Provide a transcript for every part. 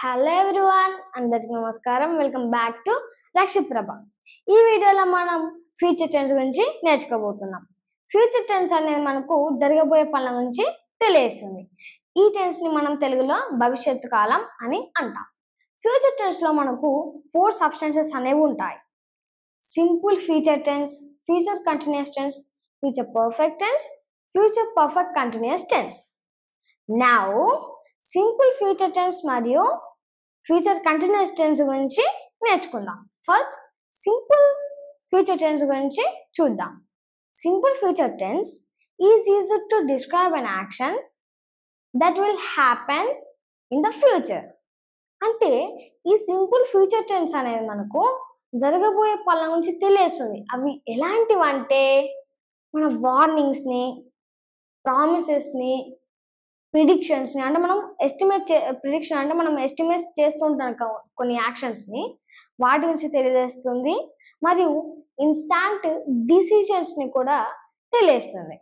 Hello everyone, అందరికీ నమస్కారం. Welcome back to Rakshiprabha. ఈ వీడియోలో మనం ఫ్యూచర్ టెన్స్ గురించి నేర్చుకోబోతున్నాం. ఫ్యూచర్ టెన్స్ అనేది మనకు జరగబోయే పనుల గురించి తెలియజేస్తుంది. ఈ టెన్స్ ని మనం తెలుగులో భవిష్యత్తు కాలం అని అంటాం. ఫ్యూచర్ టెన్స్ లో మనకు 4 సబ్స్టెన్సెస్ అనేవి ఉంటాయి. Simple future tense, future continuous tense, future perfect tense, future perfect continuous tense. Now simple future tense మరియు ఫ్యూచర్ కంటిన్యూస్ టెన్స్ గురించి నేర్చుకుందాం. ఫస్ట్ సింపుల్ ఫ్యూచర్ టెన్స్ గురించి చూద్దాం. Simple future tense is used to describe an action that will happen in the future. అంటే ఈ simple future tense అనేది మనకు జరగబోయే పనుల గురించి తెలియస్తుంది. అవి ఎలాంటివంటే మన వార్నింగ్స్ని, ప్రామిసెస్ని, ప్రిడిక్షన్స్ని, అంటే మనం ఎస్టిమేట్ చేస్తుంటాం కొన్ని యాక్షన్స్ని, వాటి గురించి తెలియజేస్తుంది. మరియు ఇన్స్టాంట్ డిసిజన్స్ని కూడా తెలియజేస్తుంది.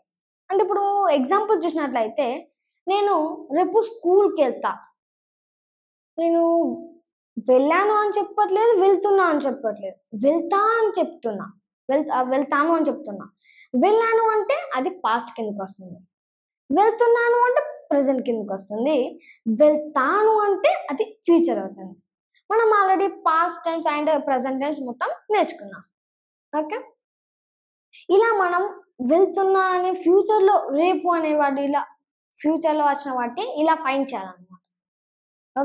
అంటే ఇప్పుడు ఎగ్జాంపుల్ చూసినట్లయితే, నేను రేపు స్కూల్కి వెళ్తా, నేను వెళ్ళాను అని చెప్పట్లేదు, వెళ్తున్నా అని చెప్పట్లేదు, వెళ్తాను అని చెప్తున్నా. వెళ్ళాను అంటే అది పాస్ట్ కిందకి వస్తుంది, వెళ్తున్నాను అంటే ప్రెజెంట్ కిందకి వస్తుంది, వెళ్తాను అంటే అది ఫ్యూచర్ అవుతుంది. మనం already past tense and present tense మొత్తం నేర్చుకున్నాం. ఓకే, ఇలా మనం వెళ్తున్నా అనే ఫ్యూచర్లో, రేపు అనేవాడు ఇలా ఫ్యూచర్లో వచ్చిన వాటి ఇలా ఫైండ్ చేయాలన్నమాట.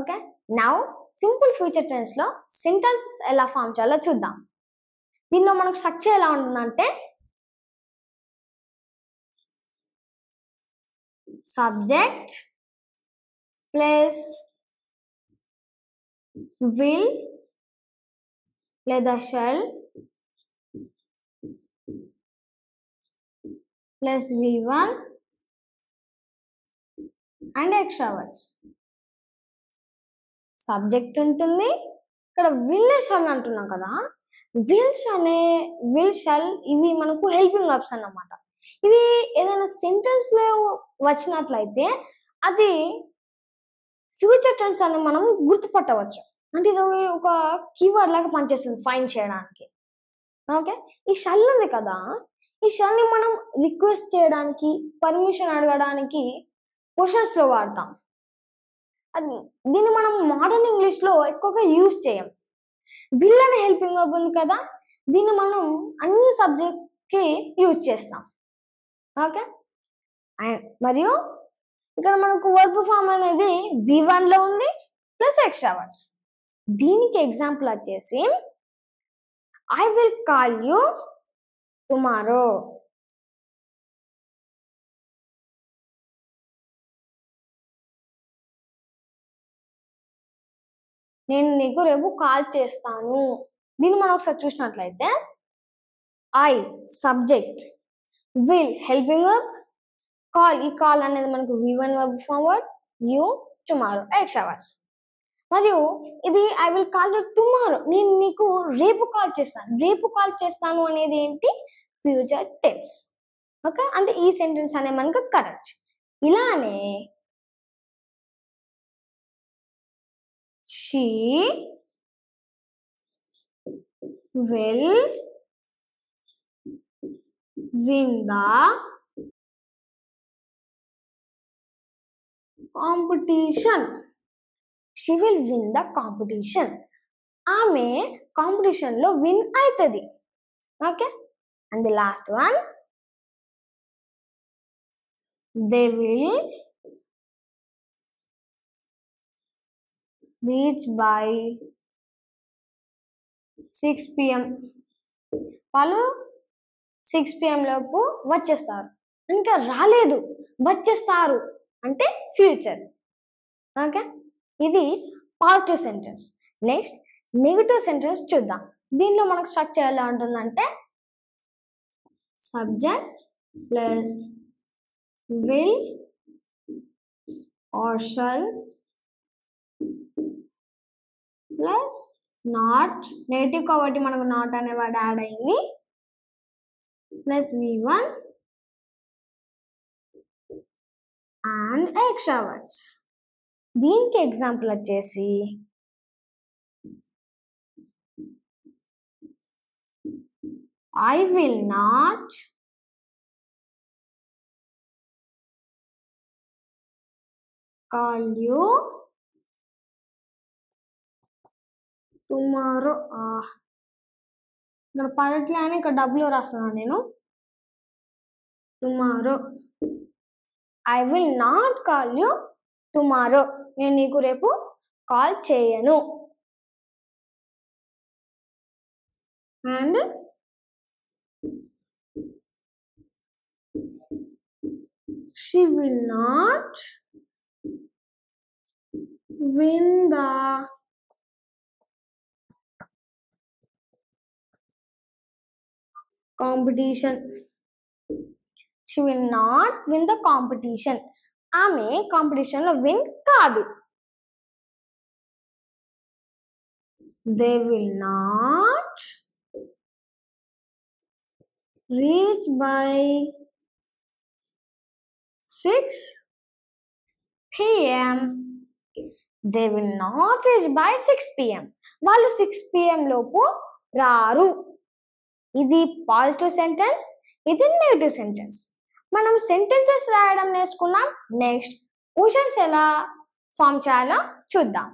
ఓకే, నౌ సింపుల్ ఫ్యూచర్ టెన్స్లో సెంటెన్సెస్ ఎలా ఫామ్ చేయాలో చూద్దాం. దీనిలో మనకు స్ట్రక్చర్ ఎలా ఉంటుందంటే, subject plus will లేదా shall plus V1 and extra words. Subject ఉంటుంది, ఇక్కడ will shall అంటున్నాం కదా, will shall ఇవి మనకు హెల్పింగ్ వర్బ్స్ అన్నమాట. ఇవి ఏదైనా సెంటెన్స్ లో వచ్చినట్లయితే అది ఫ్యూచర్ టెన్స్ అని మనం గుర్తుపట్టవచ్చు. అంటే ఇది ఒక కీవర్డ్ లాగా పనిచేస్తుంది ఫైండ్ చేయడానికి. ఓకే, ఈ షల్ ఉంది కదా, ఈ షల్ని మనం రిక్వెస్ట్ చేయడానికి, పర్మిషన్ అడగడానికి క్వశ్చన్స్ లో వాడతాం. దీన్ని మనం మోడర్న్ ఇంగ్లీష్ లో ఎక్కువగా యూజ్ చేయం. విల్ అనే హెల్పింగ్ వర్బ్ ఉంది కదా, దీన్ని మనం అన్ని సబ్జెక్ట్స్ కి యూజ్ చేస్తాం. ఓకే, మరియు ఇక్కడ మనకు వర్బ్ ఫామ్ అనేది V1 లో ఉంది ప్లస్ ఎక్స్ట్రా వర్డ్స్. దీనికి ఎగ్జాంపుల్ వచ్చేసి I will call you tomorrow. నేను నీకు రేపు కాల్ చేస్తాను. దీన్ని మనం ఒకసారి చూసినట్లయితే, I subject, will helping verb, call, ఈ కాల్ అనేది మనకు V1 verb forward, you tomorrow extra words. మరియు ఇది I will call you tomorrow, నేను నీకు రేపు కాల్ చేస్తాను. రేపు కాల్ చేస్తాను అనేది ఏంటి? Future tense. ఓకే, అంటే ఈ సెంటెన్స్ అనేది మనకు కరెక్ట్. ఇలానే she will win the competition. She will win the competition. ఆమె కాంపిటీషన్ లో విన్ అవుతుంది. Okay, and the last one, they will reach by 6 PM. వాళ్ళు 6 PM లోపు వచ్చేస్తారు. ఇంకా రాలేదు, వచ్చేస్తారు అంటే ఫ్యూచర్. ఓకే, ఇది positive sentence. Next negative sentence చూద్దాం. దీనిలో మనకు స్ట్రక్చర్ ఎలా ఉంటుందంటే, subject plus will or shall plus not, negative కాబట్టి మనకు నాట్ అనే వర్డ్ యాడ్ అయింది, plus V1 and extra words. దీనికి ఎగ్జాంపుల్ వచ్చేసి I will not call you tomorrow. ఇక్కడ పడట్లే అని ఇక్కడ డబ్ల్యూ రాస్తున్నాను నేను. Tomorrow. I will not call you tomorrow. నేను నీకు రేపు కాల్ చేయను. And she will not win the competition. She will not win the competition. ఆమె కాంపిటీషన్ లో విన్ కాదు. They will not reach by 6 p.m. They will not reach by 6 p.m. వాళ్ళు 6 p.m. లోపు రారు. ఇది పాజిటివ్ సెంటెన్స్, ఇది negative sentence. మనం sentences రాయడం నేర్చుకున్నాం. నెక్స్ట్ క్వశ్చన్స్ ఎలా ఫామ్ చేయాలో చూద్దాం.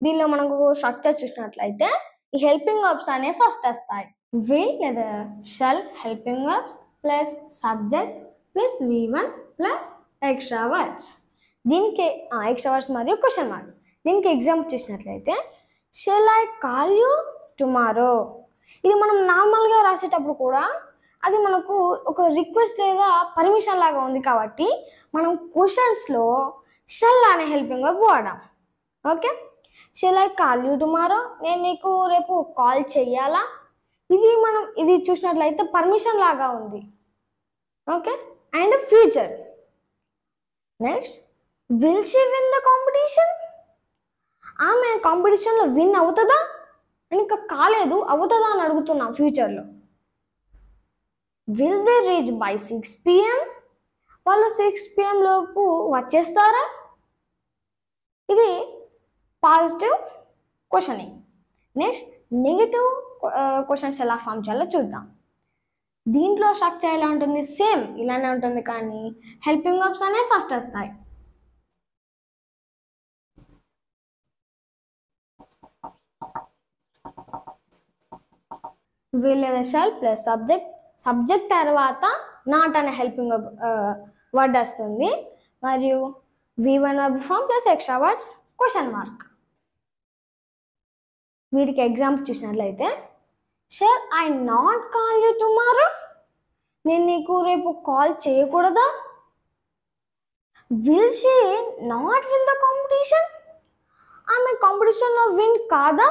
దీనిలో మనకు స్ట్రక్చర్ చూసినట్లయితే ఈ హెల్పింగ్ వర్బ్స్ అనేవి ఫస్ట్ వస్తాయి. విల్ లేదా shall helping verbs plus subject plus V1 plus extra words. దీనికి ఎక్స్ట్రా వర్డ్స్ మరియు క్వశ్చన్ మార్క్. దీనికి ఎగ్జాంపుల్ చూసినట్లయితే shall I call you tomorrow. ఇది మనం నార్మల్గా రాసేటప్పుడు కూడా అది మనకు ఒక రిక్వెస్ట్ లేదా పర్మిషన్ లాగా ఉంది కాబట్టి మనం క్వశ్చన్స్లో షల్ అనే హెల్పింగ్ వర్బ్ వాడాం. Okay, shall I call you tomorrow. నేను నీకు రేపు కాల్ చెయ్యాలా. ఇది చూసినట్లయితే పర్మిషన్ లాగా ఉంది. Okay, and future. Next will she win the competition. ఆమె కాంపిటీషన్లో విన్ అవుతుందా అని ఇంకా కాలేదు, అవుతుందా అని అడుగుతున్నాం ఫ్యూచర్లో. Will they reach by 6 p.m. వాళ్ళు 6 p.m. లోపు వచ్చేస్తారా. ఇది positive questioning. Next negative questions ఎలా ఫామ్ చేయాలో చూద్దాం. దీంట్లో స్ట్రక్చర్ ఎలా ఉంటుంది, సేమ్ ఇలానే ఉంటుంది కానీ హెల్పింగ్ వర్బ్స్ అనేవి ఫస్ట్ వస్తాయి. విల్ లేదా షల్ ప్లస్ సబ్జెక్ట్ తర్వాత నాట్ అనే హెల్పింగ్ వర్డ్ వస్తుంది మరియు V1 verb form plus extra words question mark. వీటికి ఎగ్జాంపుల్ చూసినట్లయితే shall I not call you tomorrow. నేను నీకు రేపు కాల్ చేయకూడదా. Will she not win the competition. ఆమె కాంపిటీషన్లో విన్ కాదా.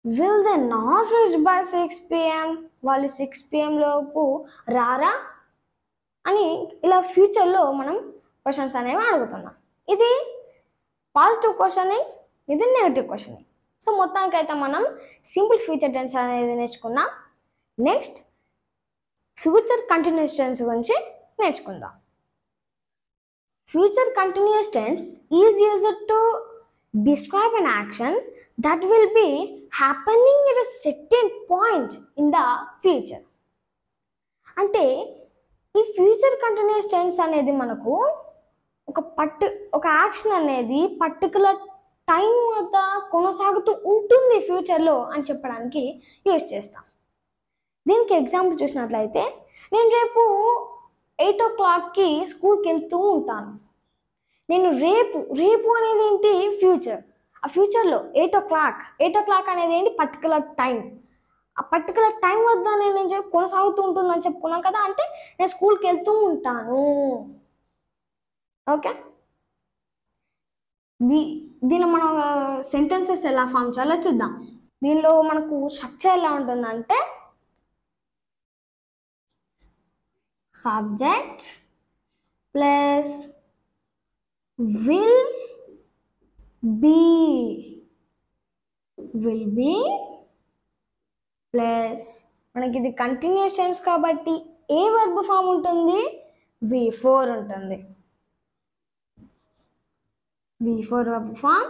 Will they not reach by 6 p.m. వాళ్ళు 6 p.m. లోపు రారా అని ఇలా ఫ్యూచర్లో మనం క్వశ్చన్స్ అనేవి అడుగుతున్నాం. ఇది పాజిటివ్ క్వశ్చనింగ్, ఇది నెగటివ్ క్వశ్చనింగ్. సో మొత్తానికైతే మనం సింపుల్ ఫ్యూచర్ టెన్స్ అనేది నేర్చుకున్నాం. నెక్స్ట్ ఫ్యూచర్ కంటిన్యూస్ టెన్స్ గురించి నేర్చుకుందాం. Future continuous tense is used to describe an action that will be happening at a certain point in the future. అంటే ఈ future continuous tense అనేది మనకు ఒక యాక్షన్ అనేది పర్టికులర్ టైం వద్ద కొనసాగుతూ ఉంటుంది ఫ్యూచర్లో అని చెప్పడానికి యూజ్ చేస్తాం. దీనికి ఎగ్జాంపుల్ చూసినట్లయితే నేను రేపు 8 o'clockకి స్కూల్కి వెళ్తూ ఉంటాను. నేను రేపు అనేది ఏంటి, ఫ్యూచర్. ఆ ఫ్యూచర్లో 8 o'clock అనేది ఏంటి, పర్టికులర్ టైం. ఆ పర్టికులర్ టైం వద్ద నేను కొనసాగుతూ ఉంటుందని చెప్పుకున్నాం కదా, అంటే నేను స్కూల్కి వెళ్తూ ఉంటాను. ఓకే, దీనిలో మనం సెంటెన్సెస్ ఎలా ఫామ్ చేయాలో చూద్దాం. దీనిలో మనకు స్ట్రక్చర్ ఎలా ఉంటుందంటే subject plus will be plus మనకి ఇది కంటిన్యూస్ టెన్స్ కాబట్టి ఏ వర్బ్ ఫామ్ ఉంటుంది, V4 ఉంటుంది. V for verb form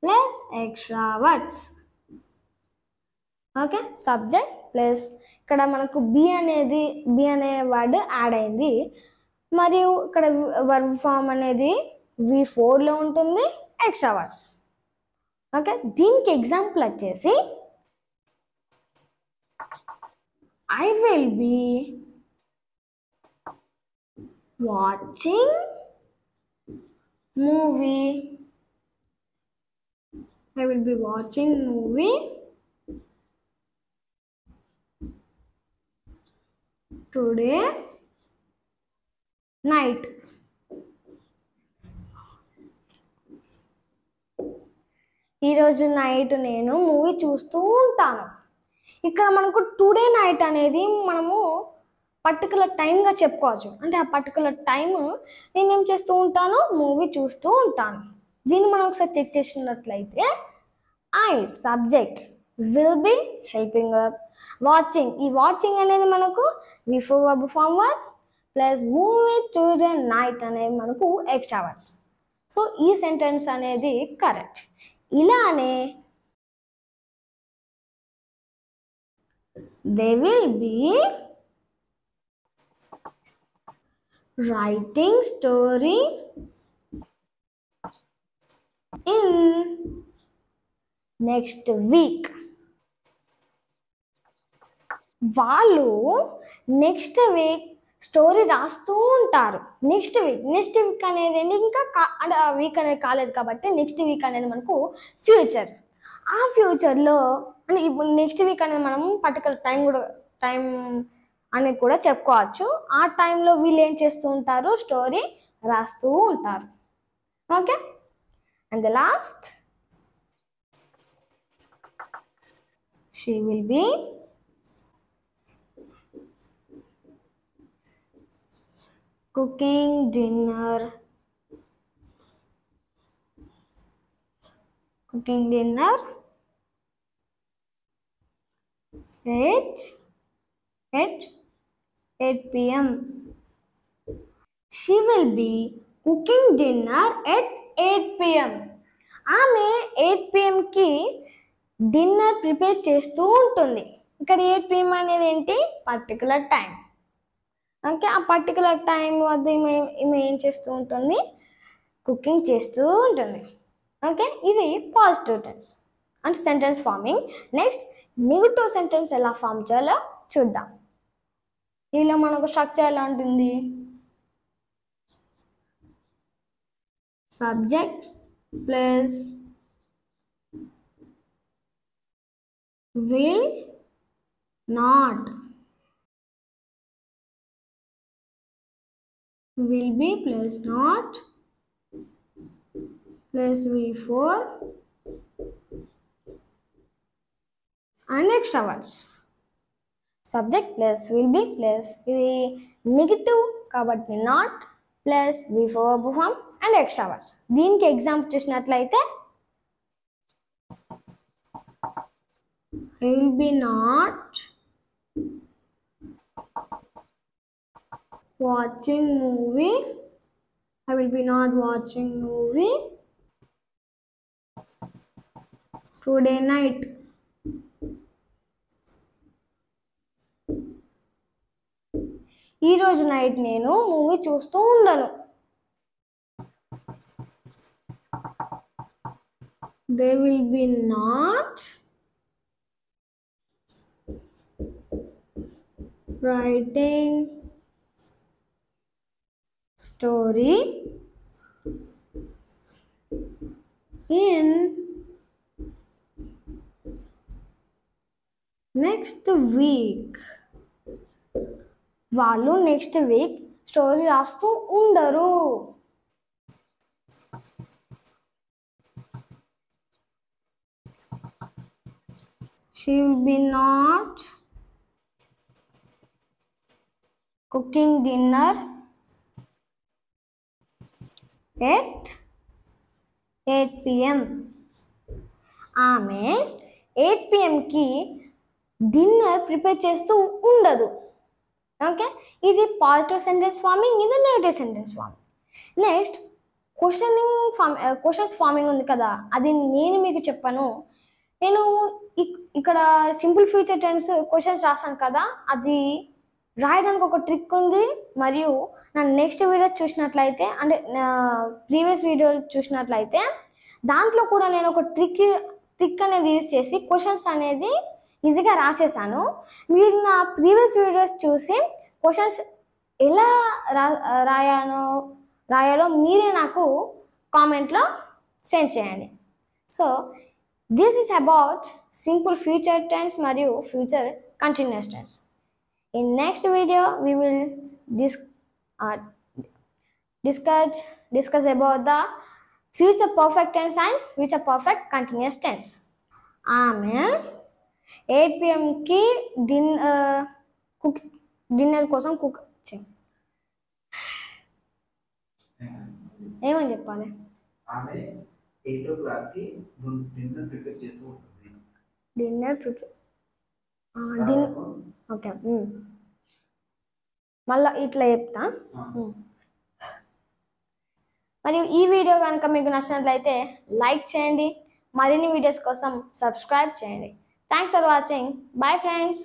plus extra words. Okay, subject plus ఇక్కడ మనకు బి అనే వర్డ్ యాడ్ అయింది, మరియు ఇక్కడ వర్బ్ ఫామ్ అనేది V4లో ఉంటుంది, ఎక్స్ట్రా వర్డ్స్. ఓకే, దీనికి ఎగ్జాంపుల్ వచ్చేసి I will be watching movie. I will be watching movie today night. ఈరోజు నైట్ నేను మూవీ చూస్తూ ఉంటాను. ఇక్కడ మనకు టుడే నైట్ అనేది మనము పర్టికులర్ టైంగా చెప్పుకోవచ్చు. అంటే ఆ పర్టికులర్ టైం నేనేం చేస్తూ ఉంటాను, మూవీ చూస్తూ ఉంటాను. దీన్ని మనం ఒకసారి చెక్ చేసినట్లయితే I subject will be helping watching. ఈ వాచింగ్ అనేది మనకు before verb form word plus movie today night అనేది మనకు ఎక్స్ట్రా వర్డ్స్. సో ఈ సెంటెన్స్ అనేది కరెక్ట్. ఇలానే they will be writing story in next week. వాళ్ళు నెక్స్ట్ వీక్ స్టోరీ రాస్తూ ఉంటారు. నెక్స్ట్ వీక్ అనేది ఇంకా అంటే ఆ వీక్ అనేది కాలేదు కాబట్టి నెక్స్ట్ వీక్ అనేది మనకు ఫ్యూచర్. ఆ ఫ్యూచర్లో అంటే ఇప్పుడు నెక్స్ట్ వీక్ అనేది మనం పర్టికులర్ టైం అనేది కూడా చెప్పుకోవచ్చు. ఆ టైంలో వీళ్ళు ఏం చేస్తూ ఉంటారు, స్టోరీ రాస్తూ ఉంటారు. Okay, and the last she will be cooking dinner at 8 p.m. She will be cooking dinner at 8 p.m. ఆమె 8 p.m. కి డిన్నర్ ప్రిపేర్ చేస్తూ ఉంటుంది. ఇక్కడ 8 p.m. అనేది ఏంటి, పర్టికులర్ టైం. ఓకే, ఆ పర్టికులర్ టైం వద్ద ఈమె ఏం చేస్తూ ఉంటుంది, కుకింగ్ చేస్తూ ఉంటుంది. ఓకే, ఇది పాజిటివ్ టెన్స్ అంటే sentence farming. Next negative sentence ఎలా ఫామ్ చేయాలో చూద్దాం. దీనిలో మనకు స్ట్రక్చర్ ఎలా ఉంటుంది, subject plus will not, will be plus not plus V4 and extra words. Subject plus will be plus ఇది నెగటివ్ కాబట్టి not plus V4 verb form and extra words. దీనికి ఎగ్జాంపుల్ చూసినట్లయితే will be not watching movie. I will be not watching movie today night. ఈరోజు night నేను movie చూస్తూ ఉండను. They will be not writing story in next week. వాళ్ళు next week story రాస్తూ ఉండరు. She will be not cooking dinner at 8 p.m. ఆమె 8 p.m. కి dinner prepare చేస్తూ ఉండదు. ఓకే, ఇది పాజిటివ్ సెంటెన్స్ ఫార్మింగ్, ఇది negative sentence farming. Next questions farming ఉంది కదా, అది నేను మీకు చెప్పాను. నేను ఇక్కడ సింపుల్ ఫ్యూచర్ టెన్స్ క్వశ్చన్స్ రాస్తాను కదా, అది రాయడానికి ఒక ట్రిక్ ఉంది. మరియు నా నెక్స్ట్ వీడియోస్ చూసినట్లయితే, అంటే ప్రీవియస్ వీడియో చూసినట్లయితే, దాంట్లో కూడా నేను ఒక ట్రిక్ అనేది యూజ్ చేసి క్వశ్చన్స్ అనేది ఈజీగా రాసేసాను. మీరు నా ప్రీవియస్ వీడియోస్ చూసి క్వశ్చన్స్ ఎలా రాయాలో మీరే నాకు కామెంట్లో సెండ్ చేయండి. So this is about simple future tense మరియు future continuous tense. In next video, we will discuss about the future perfect tense and future perfect continuous tense. Amen. 8 PM ki dinner కోసం cook ఏమని చెప్పాలి? ఆమె 8 o'clock కి dinner prepare చేస్తూ ఉంటుంది. Dinner prepare okay, మళ్ళీ ఇట్లా చెప్తా. మరియు ఈ వీడియో కనుక మీకు నచ్చినట్లయితే లైక్ చేయండి, మరిన్ని వీడియోస్ కోసం సబ్స్క్రైబ్ చేయండి. Thanks for watching. Bye friends.